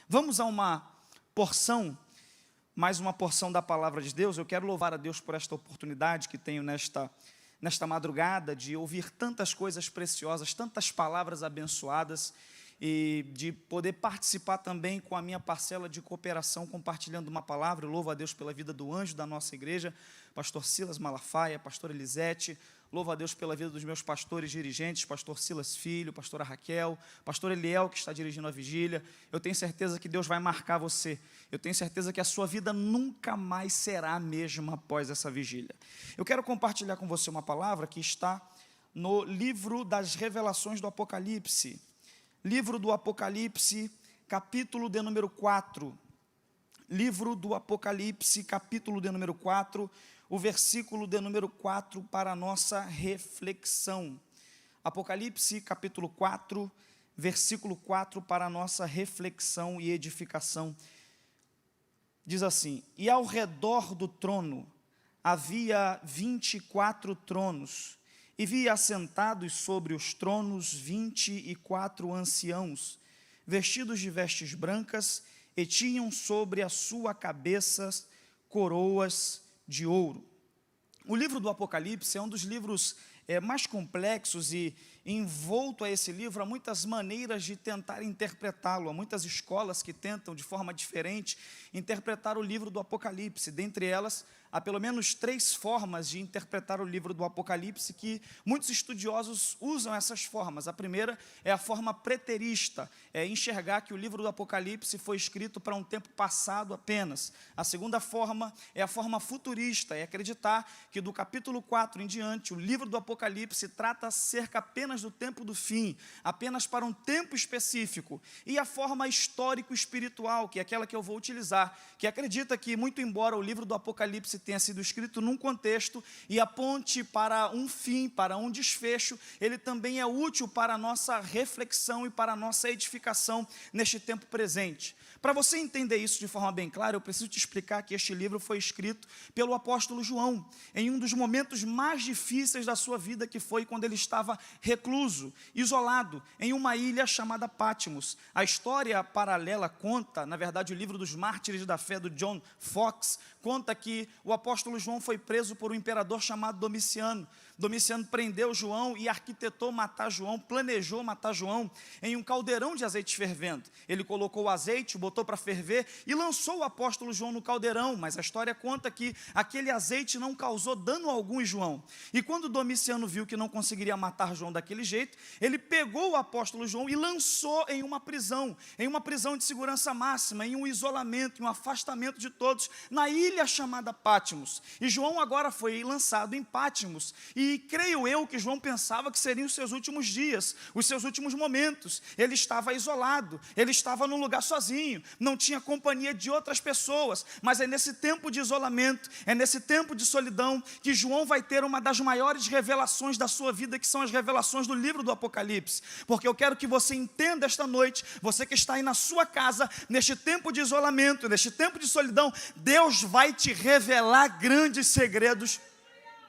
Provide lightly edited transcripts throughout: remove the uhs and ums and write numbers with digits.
Vamos a uma porção, mais uma porção da palavra de Deus. Eu quero louvar a Deus por esta oportunidade que tenho nesta madrugada de ouvir tantas coisas preciosas, tantas palavras abençoadas e de poder participar também com a minha parcela de cooperação, compartilhando uma palavra. Eu louvo a Deus pela vida do anjo da nossa igreja, pastor Silas Malafaia, pastor Elisete. Louvo a Deus pela vida dos meus pastores dirigentes, pastor Silas Filho, pastora Raquel, pastor Eliel, que está dirigindo a vigília. Eu tenho certeza que Deus vai marcar você. Eu tenho certeza que a sua vida nunca mais será a mesma após essa vigília. Eu quero compartilhar com você uma palavra que está no livro das Revelações do Apocalipse. Livro do Apocalipse, capítulo de número 4. Livro do Apocalipse, capítulo de número 4, o versículo de número 4 para a nossa reflexão. Apocalipse, capítulo 4, versículo 4 para a nossa reflexão e edificação. Diz assim: e ao redor do trono havia 24 tronos, e vi assentados sobre os tronos 24 anciãos, vestidos de vestes brancas, e tinham sobre a sua cabeça coroas de ouro. O livro do Apocalipse é um dos livros mais complexos, e envolto a esse livro há muitas maneiras de tentar interpretá-lo. Há muitas escolas que tentam de forma diferente interpretar o livro do Apocalipse. Dentre elas, há pelo menos 3 formas de interpretar o livro do Apocalipse, que muitos estudiosos usam essas formas. A primeira é a forma preterista, é enxergar que o livro do Apocalipse foi escrito para um tempo passado apenas. A segunda forma é a forma futurista, é acreditar que do capítulo 4 em diante, o livro do Apocalipse trata acerca apenas do tempo do fim, apenas para um tempo específico. E a forma histórico-espiritual, que é aquela que eu vou utilizar, que acredita que, muito embora o livro do Apocalipse tenha sido escrito num contexto e aponte para um fim, para um desfecho, ele também é útil para a nossa reflexão e para a nossa edificação neste tempo presente. Para você entender isso de forma bem clara, eu preciso te explicar que este livro foi escrito pelo apóstolo João, em um dos momentos mais difíceis da sua vida, que foi quando ele estava recluso, isolado, em uma ilha chamada Patmos. A história paralela conta, na verdade, o livro dos Mártires da Fé, do John Fox, conta que o apóstolo João foi preso por um imperador chamado Domiciano. Domiciano prendeu João e arquitetou matar João, planejou matar João em um caldeirão de azeite fervendo. Ele colocou o azeite, botou para ferver e lançou o apóstolo João no caldeirão, mas a história conta que aquele azeite não causou dano algum em João. E quando Domiciano viu que não conseguiria matar João daquele jeito, ele pegou o apóstolo João e lançou em uma prisão de segurança máxima, em um isolamento, em um afastamento de todos, na ilha chamada Patmos. E João agora foi lançado em Patmos, e creio eu que João pensava que seriam os seus últimos dias, os seus últimos momentos. Ele estava isolado, ele estava num lugar sozinho, não tinha companhia de outras pessoas, mas é nesse tempo de isolamento, é nesse tempo de solidão, que João vai ter uma das maiores revelações da sua vida, que são as revelações do livro do Apocalipse. Porque eu quero que você entenda esta noite, você que está aí na sua casa, neste tempo de isolamento, neste tempo de solidão, Deus vai te revelar grandes segredos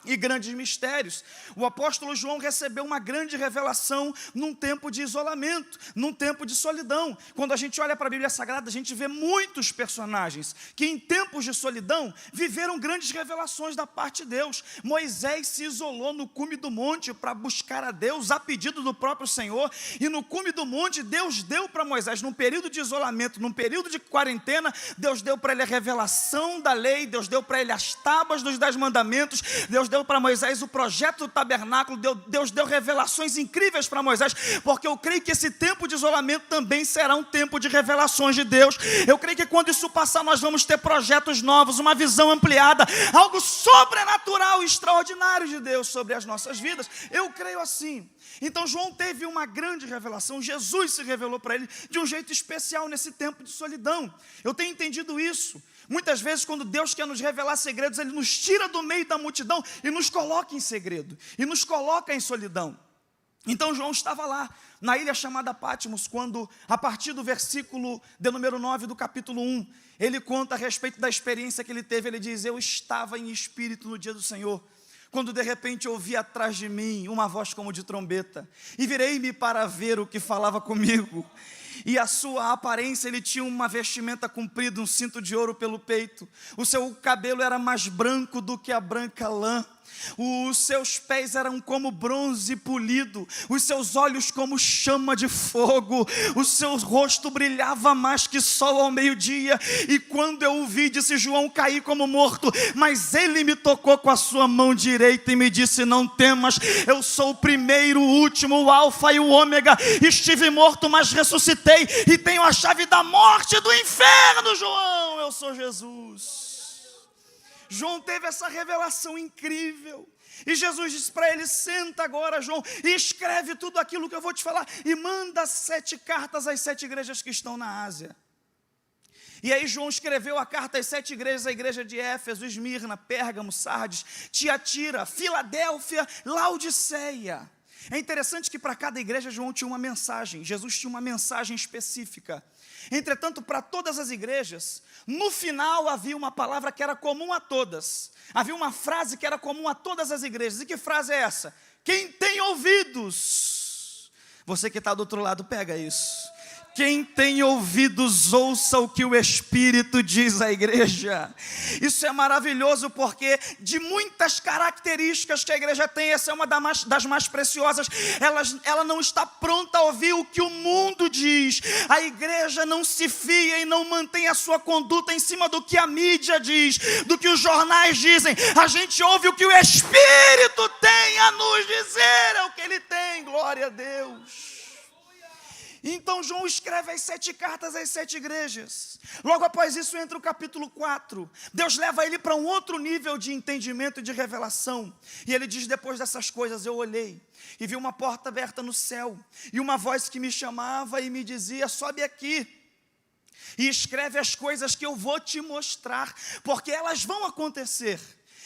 e grandes mistérios. O apóstolo João recebeu uma grande revelação num tempo de isolamento, num tempo de solidão. Quando a gente olha para a Bíblia Sagrada, a gente vê muitos personagens que em tempos de solidão viveram grandes revelações da parte de Deus. Moisés se isolou no cume do monte para buscar a Deus a pedido do próprio Senhor, e no cume do monte Deus deu para Moisés, num período de isolamento, num período de quarentena, Deus deu para ele a revelação da lei, Deus deu para ele as tábuas dos 10 mandamentos, Deus deu para Moisés o projeto do tabernáculo, Deus deu revelações incríveis para Moisés, porque eu creio que esse tempo de isolamento também será um tempo de revelações de Deus. Eu creio que quando isso passar, nós vamos ter projetos novos, uma visão ampliada, algo sobrenatural, extraordinário de Deus sobre as nossas vidas. Eu creio assim. Então João teve uma grande revelação, Jesus se revelou para ele de um jeito especial nesse tempo de solidão. Eu tenho entendido isso. Muitas vezes, quando Deus quer nos revelar segredos, Ele nos tira do meio da multidão e nos coloca em segredo, e nos coloca em solidão. Então João estava lá, na ilha chamada Patmos, quando, a partir do versículo de número 9 do capítulo 1, ele conta a respeito da experiência que ele teve. Ele diz: eu estava em espírito no dia do Senhor, quando de repente ouvi atrás de mim uma voz como de trombeta, e virei-me para ver o que falava comigo. e a sua aparência, ele tinha uma vestimenta comprida, um cinto de ouro pelo peito, o seu cabelo era mais branco do que a branca lã, os seus pés eram como bronze polido, os seus olhos como chama de fogo, o seu rosto brilhava mais que sol ao meio-dia, e quando eu o vi, disse João, caí como morto, mas ele me tocou com a sua mão direita e me disse, não temas, eu sou o primeiro, o último, o alfa e o ômega, estive morto, mas ressuscitei, e tenho a chave da morte e do inferno, João, eu sou Jesus. João teve essa revelação incrível, e Jesus disse para ele, senta agora, João, e escreve tudo aquilo que eu vou te falar, e manda 7 cartas às 7 igrejas que estão na Ásia. E aí João escreveu a carta às 7 igrejas, a igreja de Éfeso, Esmirna, Pérgamo, Sardes, Tiatira, Filadélfia, Laodiceia. É interessante que para cada igreja João tinha uma mensagem, Jesus tinha uma mensagem específica. Entretanto, para todas as igrejas, no final havia uma palavra que era comum a todas. Havia uma frase que era comum a todas as igrejas. E que frase é essa? Quem tem ouvidos. Você que está do outro lado, pega isso. Quem tem ouvidos, ouça o que o Espírito diz à igreja. Isso é maravilhoso, porque de muitas características que a igreja tem, essa é uma das mais preciosas. Ela não está pronta a ouvir o que o mundo diz. A igreja não se fia e não mantém a sua conduta em cima do que a mídia diz, do que os jornais dizem. A gente ouve o que o Espírito tem a nos dizer, é o que ele tem, glória a Deus. Então João escreve as 7 cartas às 7 igrejas. Logo após isso entra o capítulo 4. Deus leva ele para um outro nível de entendimento e de revelação. E ele diz, depois dessas coisas eu olhei e vi uma porta aberta no céu, e uma voz que me chamava e me dizia, sobe aqui e escreve as coisas que eu vou te mostrar, porque elas vão acontecer.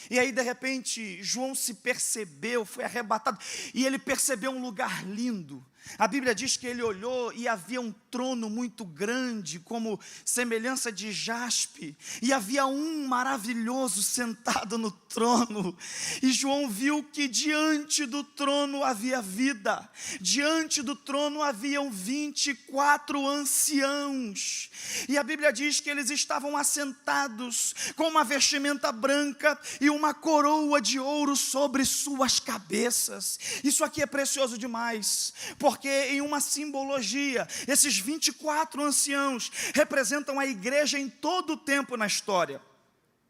E aí de repente João se percebeu, foi arrebatado, e ele percebeu um lugar lindo. A Bíblia diz que ele olhou e havia um trono muito grande, como semelhança de jaspe, e havia um maravilhoso sentado no trono, e João viu que diante do trono havia vida, diante do trono haviam 24 anciãos, e a Bíblia diz que eles estavam assentados com uma vestimenta branca e uma coroa de ouro sobre suas cabeças. Isso aqui é precioso demais, porque em uma simbologia, esses 24 anciãos representam a igreja em todo o tempo na história.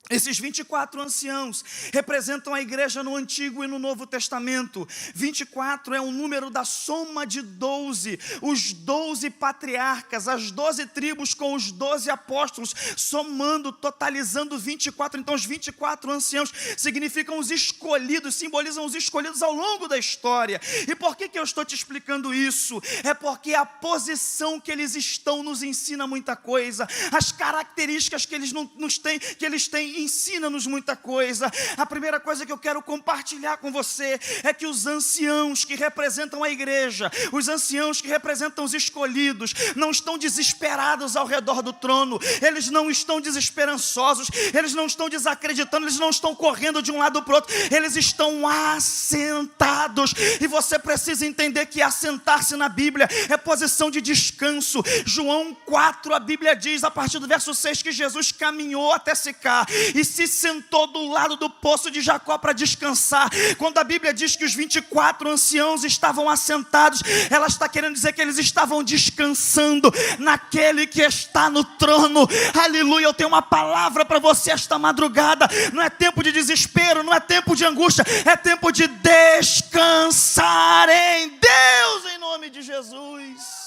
Esses 24 anciãos representam a igreja no Antigo e no Novo Testamento. 24 é um número da soma de 12, os 12 patriarcas, as 12 tribos com os 12 apóstolos, somando, totalizando 24. Então os 24 anciãos significam os escolhidos, simbolizam os escolhidos ao longo da história. E por que eu estou te explicando isso? É porque a posição que eles estão nos ensina muita coisa, as características que eles têm ensina-nos muita coisa. A primeira coisa que eu quero compartilhar com você é que os anciãos que representam a igreja, os anciãos que representam os escolhidos, não estão desesperados ao redor do trono, eles não estão desesperançosos, eles não estão desacreditando, eles não estão correndo de um lado para o outro, eles estão assentados. E você precisa entender que assentar-se na Bíblia é posição de descanso. João 4, a Bíblia diz, a partir do verso 6, que Jesus caminhou até Sicar e se sentou do lado do poço de Jacó para descansar. Quando a Bíblia diz que os 24 anciãos estavam assentados, ela está querendo dizer que eles estavam descansando naquele que está no trono. Aleluia, eu tenho uma palavra para você esta madrugada. Não é tempo de desespero, não é tempo de angústia, é tempo de descansar em Deus, em nome de Jesus.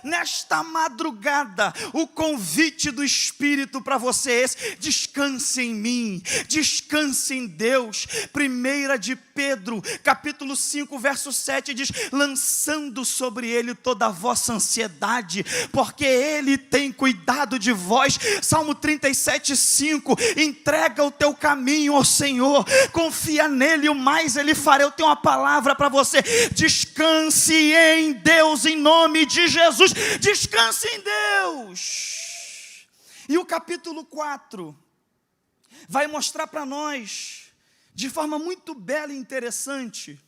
Nesta madrugada, o convite do Espírito para você é esse: descanse em mim, descanse em Deus. 1 de Pedro, capítulo 5, verso 7 diz: lançando sobre ele toda a vossa ansiedade, porque ele tem cuidado de vós. Salmo 37, 5, entrega o teu caminho ao Senhor, confia nele, o mais ele fará. Eu tenho uma palavra para você: descanse em Deus, em nome de Jesus. Descanse em Deus. E o capítulo 4 vai mostrar para nós, de forma muito bela e interessante,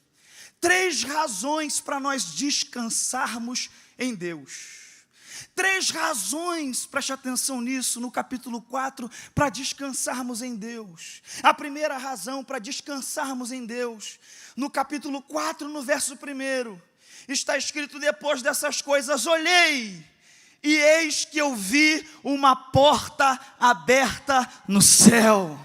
3 razões para nós descansarmos em Deus. 3 razões, preste atenção nisso, no capítulo 4, para descansarmos em Deus. A primeira razão para descansarmos em Deus, no capítulo 4, no verso 1, está escrito: depois dessas coisas olhei, e eis que eu vi uma porta aberta no céu.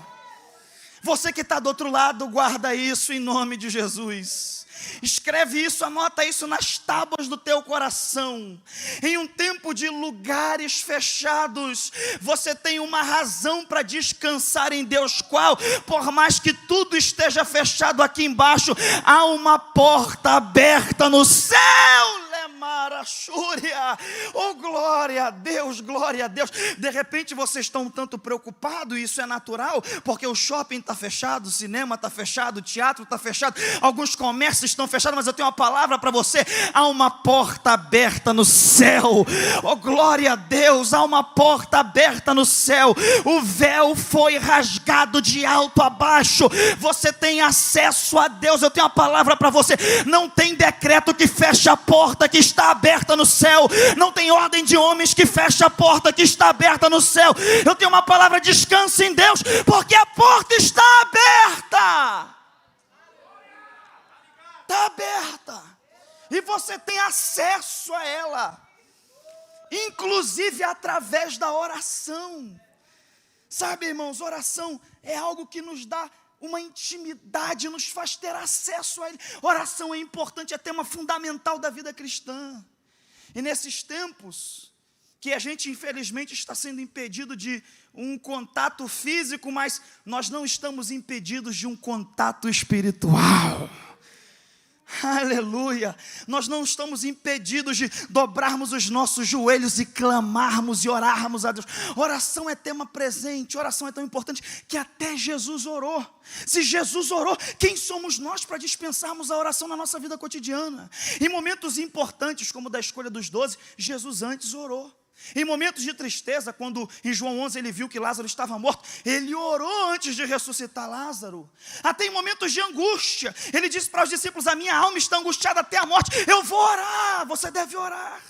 Você que está do outro lado, guarda isso em nome de Jesus. Escreve isso, anota isso nas tábuas do teu coração. Em um tempo de lugares fechados, você tem uma razão para descansar em Deus. Qual? Por mais que tudo esteja fechado aqui embaixo, há uma porta aberta no céu. Oh, glória a Deus, glória a Deus. De repente vocês estão um tanto preocupados, e isso é natural, porque o shopping está fechado, o cinema está fechado, o teatro está fechado, alguns comércios estão fechados, mas eu tenho uma palavra para você: há uma porta aberta no céu. Oh, glória a Deus, há uma porta aberta no céu. O véu foi rasgado de alto a baixo, você tem acesso a Deus. Eu tenho uma palavra para você: não tem decreto que feche a porta que está aberta no céu, não tem ordem de homens que feche a porta que está aberta no céu. Eu tenho uma palavra: descanse em Deus, porque a porta está aberta. Está aberta, e você tem acesso a ela, inclusive através da oração. Sabe, irmãos, oração é algo que nos dá uma intimidade, nos faz ter acesso a Ele. Oração é importante, é tema fundamental da vida cristã. E nesses tempos que a gente infelizmente está sendo impedido de um contato físico, mas nós não estamos impedidos de um contato espiritual. Aleluia, nós não estamos impedidos de dobrarmos os nossos joelhos e clamarmos e orarmos a Deus. Oração é tema presente, oração é tão importante que até Jesus orou. Se Jesus orou, quem somos nós para dispensarmos a oração na nossa vida cotidiana? Em momentos importantes, como o da escolha dos 12, Jesus antes orou. Em momentos de tristeza, quando em João 11 ele viu que Lázaro estava morto, ele orou antes de ressuscitar Lázaro. Até em momentos de angústia, ele disse para os discípulos: a minha alma está angustiada até a morte, eu vou orar. Você deve orar.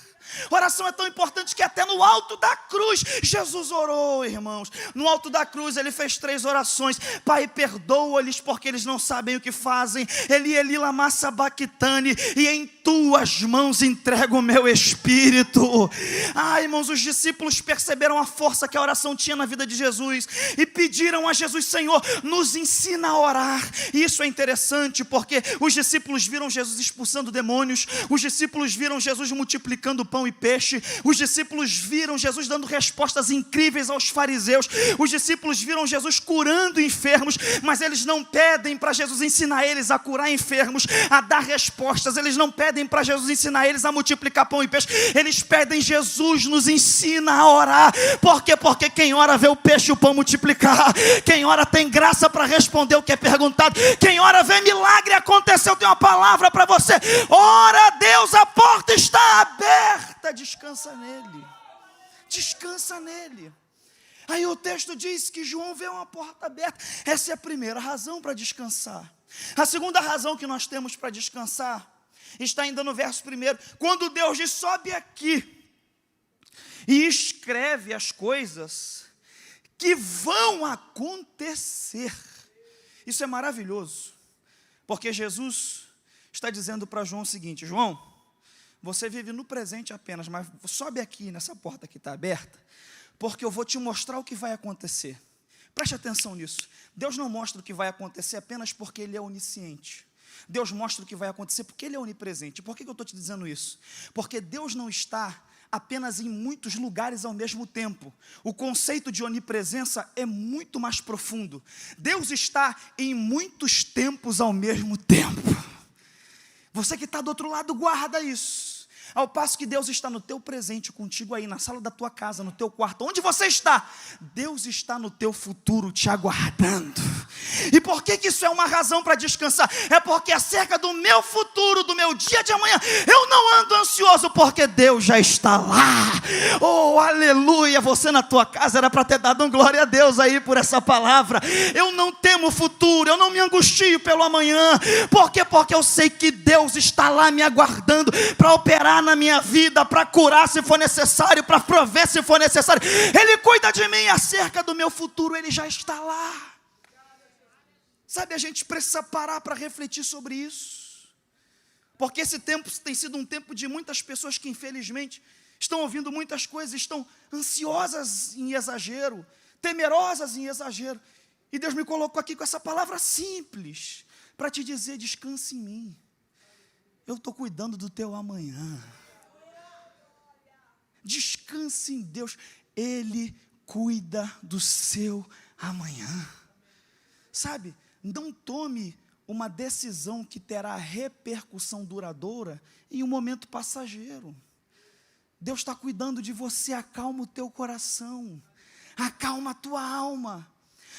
Oração é tão importante que até no alto da cruz Jesus orou, irmãos. No alto da cruz ele fez 3 orações: Pai, perdoa-lhes porque eles não sabem o que fazem. Eli, Eli, lama sabactani. E em tuas mãos entrego o meu espírito. Irmãos, os discípulos perceberam a força que a oração tinha na vida de Jesus e pediram a Jesus: Senhor, nos ensina a orar. E isso é interessante porque os discípulos viram Jesus expulsando demônios, os discípulos viram Jesus multiplicando pão e peixe, os discípulos viram Jesus dando respostas incríveis aos fariseus, os discípulos viram Jesus curando enfermos, mas eles não pedem para Jesus ensinar eles a curar enfermos, a dar respostas. Eles não pedem para Jesus ensinar eles a multiplicar pão e peixe, eles pedem: Jesus, nos ensina a orar. Por quê? Porque quem ora vê o peixe e o pão multiplicar, quem ora tem graça para responder o que é perguntado, quem ora vê milagre acontecer. Eu tenho uma palavra para você: ora a Deus, a porta está aberta. Descansa nele, descansa nele. Aí o texto diz que João vê uma porta aberta. Essa é a primeira razão para descansar. A segunda razão que nós temos para descansar está ainda no verso 1, quando Deus diz: sobe aqui e escreve as coisas que vão acontecer. Isso é maravilhoso, porque Jesus está dizendo para João o seguinte: João, você vive no presente apenas, mas sobe aqui nessa porta que está aberta, porque eu vou te mostrar o que vai acontecer. Preste atenção nisso. Deus não mostra o que vai acontecer apenas porque Ele é onisciente. Deus mostra o que vai acontecer porque Ele é onipresente. Por que eu estou te dizendo isso? Porque Deus não está apenas em muitos lugares ao mesmo tempo. O conceito de onipresença é muito mais profundo. Deus está em muitos tempos ao mesmo tempo. Você que está do outro lado, guarda isso. Ao passo que Deus está no teu presente, contigo aí, na sala da tua casa, no teu quarto, onde você está, Deus está no teu futuro te aguardando. E por que isso é uma razão para descansar? É porque acerca do meu futuro, do meu dia de amanhã, eu não ando ansioso, porque Deus já está lá. Oh, aleluia! Você na tua casa era para ter dado um glória a Deus aí por essa palavra. Eu não temo o futuro, eu não me angustio pelo amanhã. Por quê? Porque eu sei que Deus está lá me aguardando para operar na minha vida, para curar se for necessário, para prover se for necessário. Ele cuida de mim, acerca do meu futuro, Ele já está lá. Sabe, a gente precisa parar para refletir sobre isso, porque esse tempo tem sido um tempo de muitas pessoas que infelizmente estão ouvindo muitas coisas, estão ansiosas em exagero, temerosas em exagero, e Deus me colocou aqui com essa palavra simples, para te dizer: descanse em mim, eu estou cuidando do teu amanhã. Descanse em Deus, Ele cuida do seu amanhã. Sabe, não tome uma decisão que terá repercussão duradoura em um momento passageiro. Deus está cuidando de você, acalma o teu coração, acalma a tua alma.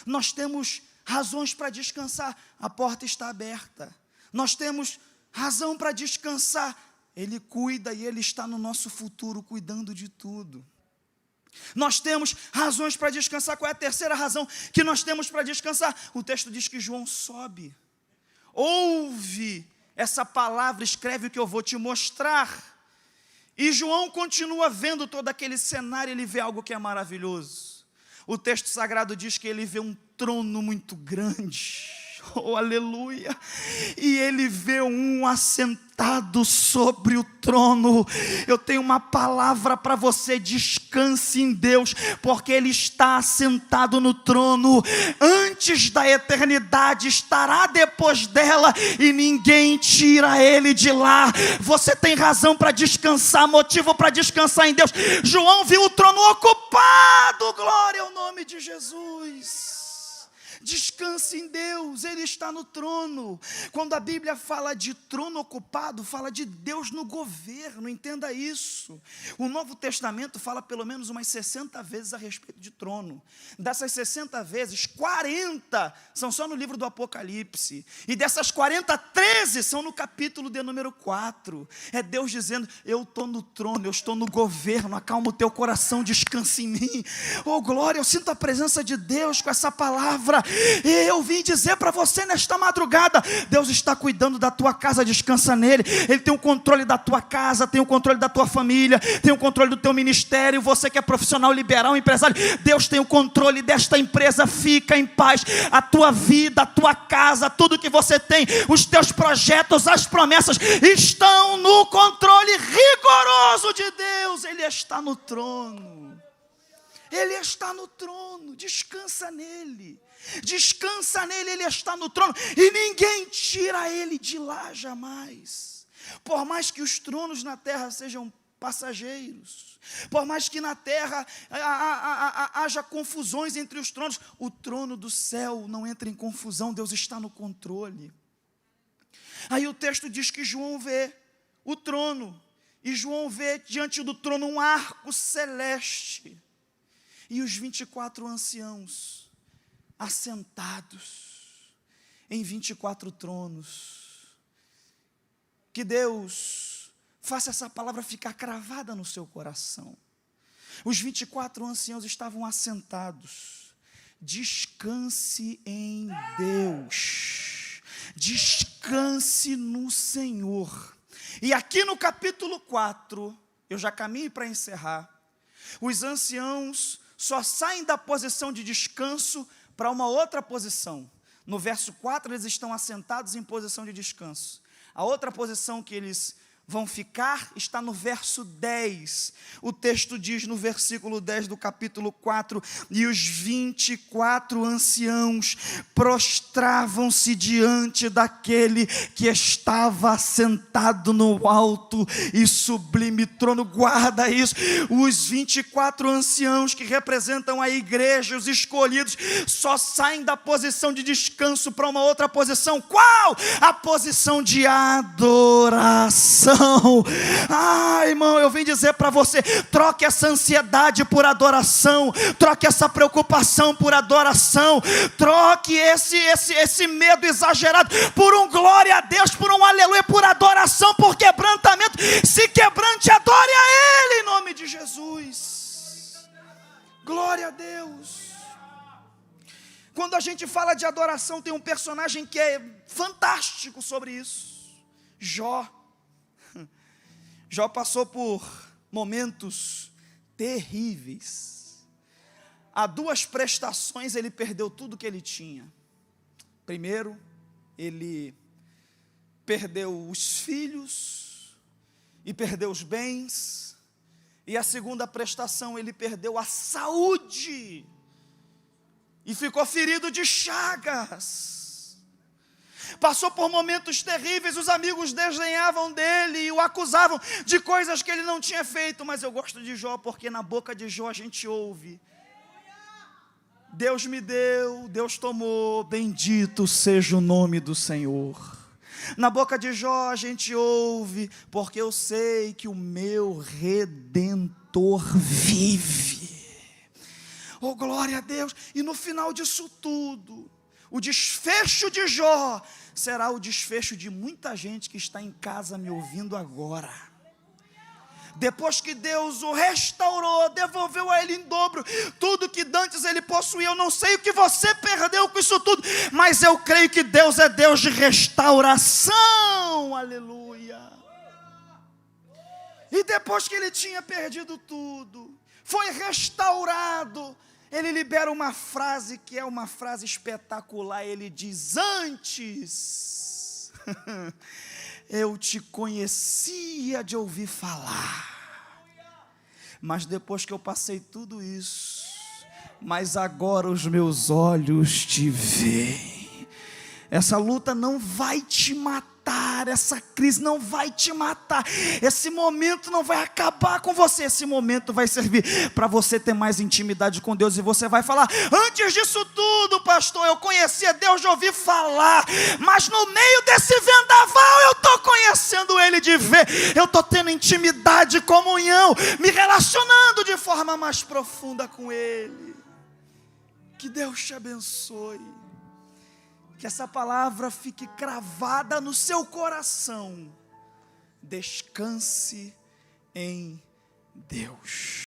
Nós temos razões para descansar, a porta está aberta. Nós temos razão para descansar, Ele cuida e Ele está no nosso futuro cuidando de tudo. Nós temos razões para descansar. Qual é a terceira razão que nós temos para descansar? O texto diz que João sobe, ouve essa palavra, escreve o que eu vou te mostrar. E João continua vendo todo aquele cenário, ele vê algo que é maravilhoso. O texto sagrado diz que ele vê um trono muito grande. Oh, aleluia! E ele vê um assentado sobre o trono. Eu tenho uma palavra para você: descanse em Deus, porque Ele está assentado no trono. Antes da eternidade, estará depois dela, e ninguém tira Ele de lá. Você tem razão para descansar, motivo para descansar em Deus. João viu o trono ocupado, glória ao nome de Jesus. Descanse em Deus, Ele está no trono. Quando a Bíblia fala de trono ocupado, fala de Deus no governo, entenda isso. O Novo Testamento fala pelo menos umas 60 vezes a respeito de trono. Dessas 60 vezes, 40 são só no livro do Apocalipse. E dessas 40, 13 são no capítulo de número 4. É Deus dizendo: eu estou no trono, eu estou no governo, acalma o teu coração, descanse em mim. Oh glória, eu sinto a presença de Deus com essa palavra. E eu vim dizer para você nesta madrugada: Deus está cuidando da tua casa, descansa nele. Ele tem o controle da tua casa, tem o controle da tua família, tem o controle do teu ministério. Você que é profissional liberal, empresário, Deus tem o controle desta empresa. Fica em paz, a tua vida, a tua casa, tudo que você tem, os teus projetos, as promessas estão no controle rigoroso de Deus. Ele está no trono. Ele está no trono, descansa nele. Descansa nele, Ele está no trono, e ninguém tira Ele de lá jamais. Por mais que os tronos na terra sejam passageiros, por mais que na terra haja confusões entre os tronos, o trono do céu não entra em confusão, Deus está no controle. Aí o texto diz que João vê o trono, e João vê diante do trono um arco celeste, e os 24 anciãos assentados em 24 tronos. Que Deus faça essa palavra ficar cravada no seu coração. Os 24 anciãos estavam assentados. Descanse em Deus, descanse no Senhor. E aqui no capítulo 4, eu já caminho para encerrar, os anciãos só saem da posição de descanso para uma outra posição. No verso 4, eles estão assentados em posição de descanso. A outra posição que eles vão ficar está no verso 10. O texto diz no versículo 10 do capítulo 4: e os 24 anciãos prostravam-se diante daquele que estava assentado no alto e sublime trono. Guarda isso. Os 24 anciãos que representam a igreja, os escolhidos, só saem da posição de descanso para uma outra posição. Qual? A posição de adoração. Irmão, eu vim dizer para você: troque essa ansiedade por adoração, troque essa preocupação por adoração, troque esse medo exagerado por um glória a Deus, por um aleluia, por adoração, por quebrantamento. Se quebrante, adore a Ele em nome de Jesus. Glória a Deus. Quando a gente fala de adoração, tem um personagem que é fantástico sobre isso: Jó. Jó passou por momentos terríveis. Há 2 prestações ele perdeu tudo que ele tinha. Primeiro, ele perdeu os filhos e perdeu os bens. E a segunda prestação, ele perdeu a saúde e ficou ferido de chagas. Passou por momentos terríveis, os amigos desdenhavam dele e o acusavam de coisas que ele não tinha feito. Mas eu gosto de Jó, porque na boca de Jó a gente ouve: Deus me deu, Deus tomou, bendito seja o nome do Senhor. Na boca de Jó a gente ouve: porque eu sei que o meu Redentor vive. Oh, glória a Deus. E no final disso tudo, o desfecho de Jó será o desfecho de muita gente que está em casa me ouvindo agora. Depois que Deus o restaurou, devolveu a ele em dobro tudo que dantes ele possuía. Eu não sei o que você perdeu com isso tudo, mas eu creio que Deus é Deus de restauração. Aleluia. E depois que ele tinha perdido tudo, foi restaurado, ele libera uma frase que é uma frase espetacular. Ele diz: antes eu te conhecia de ouvir falar, mas depois que eu passei tudo isso, mas agora os meus olhos te veem. Essa luta não vai te matar, essa crise não vai te matar, esse momento não vai acabar com você, esse momento vai servir para você ter mais intimidade com Deus, e você vai falar: antes disso tudo, pastor, eu conhecia Deus de ouvir falar, mas no meio desse vendaval eu estou conhecendo Ele de ver, eu estou tendo intimidade, comunhão, me relacionando de forma mais profunda com Ele. Que Deus te abençoe. Que essa palavra fique cravada no seu coração. Descanse em Deus.